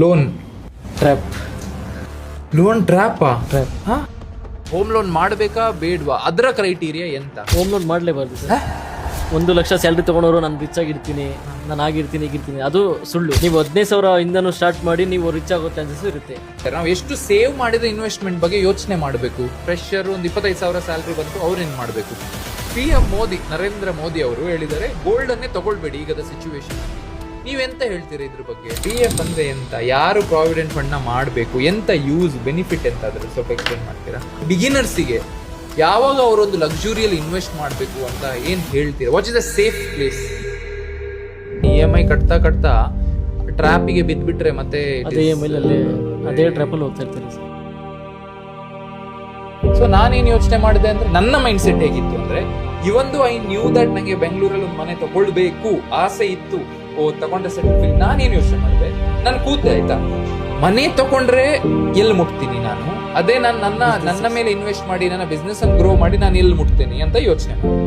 Loan trap. Loan ಟ್ರ್ಯಾಪಾ? Trap. Home loan ಮಾಡಬೇಕಾ ಬೇಡ್ವಾ, ಅದರ ಕ್ರೈಟೀರಿಯಾ ಎಂತ? ಹೋಮ್ ಲೋನ್ ಮಾಡಲೇಬಾರ್ದು ಸರ್. 1,00,000 ಸ್ಯಾಲ್ರಿ ತೊಗೊಂಡವರು ನಾನು ರಿಚ್ ಆಗಿರ್ತೀನಿ, ನಾನು ಆಗಿರ್ತೀನಿ ಈಗಿರ್ತೀನಿ, ಅದು ಸುಳ್ಳು. ನೀವು 15,000 ಇಂದನೂ ಸ್ಟಾರ್ಟ್ ಮಾಡಿ ನೀವು ರಿಚ್ ಆಗೋ ಚಾನ್ಸಸ್ ಇರುತ್ತೆ. ನಾವು ಎಷ್ಟು ಸೇವ್ ಮಾಡಿದ್ರೆ ಇನ್ವೆಸ್ಟ್ಮೆಂಟ್ ಬಗ್ಗೆ ಯೋಚನೆ ಮಾಡಬೇಕು. ಫ್ರೆಶರ್ ಒಂದು 25,000 ಸ್ಯಾಲ್ರಿ ಬಂತು, ಅವ್ರೇನ್ ಮಾಡಬೇಕು? PM ಮೋದಿ, ನರೇಂದ್ರ ಮೋದಿ ಅವರು ಹೇಳಿದರೆ ಗೋಲ್ಡ್ ಅನ್ನೇ ತಗೊಳ್ಬೇಡಿ ಈಗದ ಸಿಚುವೇಶನ್. ನೀವೆಂತ ಹೇಳ್ತೀರಾ ಇದ್ರ ಬಗ್ಗೆ? PF ಅಂದ್ರೆ ಎಂತ, ಯಾರು ಪ್ರಾವಿಡೆಂಟ್ ಫಂಡ್ ನ ಮಾಡಬೇಕು, ಎಂತ ಯೂಸ್ ಬೆನಿಫಿಟ್ ಎಂತ, ಅದ್ರ ಸ್ವಲ್ಪ ಎಕ್ಸ್ಪ್ಲೇನ್ ಮಾಡ್ತೀರಾ? ಬಿಗಿನರ್ಸಿಗೆ ಯಾವಾಗ ಅವರೊಂದು ಲಕ್ಸುರಿಯಲ್ಲಿ ಇನ್ವೆಸ್ಟ್ ಮಾಡಬೇಕು ಅಂತ ಏನ್ ಹೇಳ್ತೀರಾ? What is the safe place? EMI ಕಟ್ತಾ ಕಟ್ತಾ ಟ್ರಾಪಿಗೆ ಬಿದ್ಬಿಟ್ರೆ ಮತ್ತೆ ಅದೇ EMI ಅಲ್ಲಿ ಅದೇ ಟ್ರ್ಯಾಪಲ್ಲಿ ಹೋಗ್ತಾ ಇರ್ತಾರೆ ಸರ್. ಸೊ ನಾನೇನ್ ಯೋಚನೆ ಮಾಡಿದೆ ಅಂದ್ರೆ, ನನ್ನ ಮೈಂಡ್ ಸೆಟ್ ಹೇಗಿತ್ತು ಅಂದ್ರೆ, ಇವೊಂದು ಐ ನ್ಯೂ ದಟ್ ನಂಗೆ ಬೆಂಗಳೂರಲ್ಲಿ ಒಂದು ಮನೆ ತಗೊಳ್ಬೇಕು ಆಸೆ ಇತ್ತು. ತಗೊಂಡ್ರೆ ಸೆಟ್ ಫೀಲ್. ನಾನೇನ್ ಯೋಚನೆ ಮಾಡಿದೆ, ನಾನು ಕೂತೆ ಆಯ್ತಾ, ಮನೆ ತಗೊಂಡ್ರೆ ಎಲ್ಲಿ ಮುಟ್ತೀನಿ ನಾನು, ಅದೇ ನನ್ನ ಮೇಲೆ ಇನ್ವೆಸ್ಟ್ ಮಾಡಿ ನನ್ನ ಬಿಸ್ನೆಸ್ ಅನ್ನು ಗ್ರೋ ಮಾಡಿ ನಾನು ಎಲ್ಲಿ ಮುಟ್ತೀನಿ ಅಂತ ಯೋಚನೆ ಮಾಡಿ.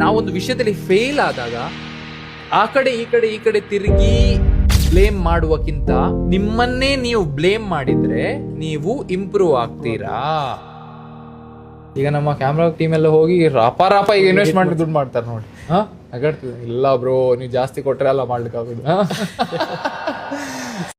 ನಾವೊಂದು ವಿಷಯದಲ್ಲಿ ಫೇಲ್ ಆದಾಗ ಆ ಕಡೆ ಈ ಕಡೆ ತಿರುಗಿ ಬ್ಲೇಮ್ ಮಾಡುವಕ್ಕಿಂತ ನಿಮ್ಮನ್ನೇ ನೀವು ಬ್ಲೇಮ್ ಮಾಡಿದ್ರೆ ನೀವು ಇಂಪ್ರೂವ್ ಆಗ್ತೀರಾ. ಈಗ ನಮ್ಮ ಕ್ಯಾಮ್ರಾ ಟೀಮ್ ಎಲ್ಲ ಹೋಗಿ ರಾಪ ಈಗ ಇನ್ವೆಸ್ಟ್ ಮಾಡಿ ದುಡ್ಡು ಮಾಡ್ತಾರೆ ನೋಡಿ. ಅಗಡ್ತದೆ ಇಲ್ಲ ಬ್ರೋ, ನೀವು ಜಾಸ್ತಿ ಕೊಟ್ರೆ ಅಲ್ಲ ಮಾಡ್ಲಿಕ್ಕೆ ಆಗೋದು.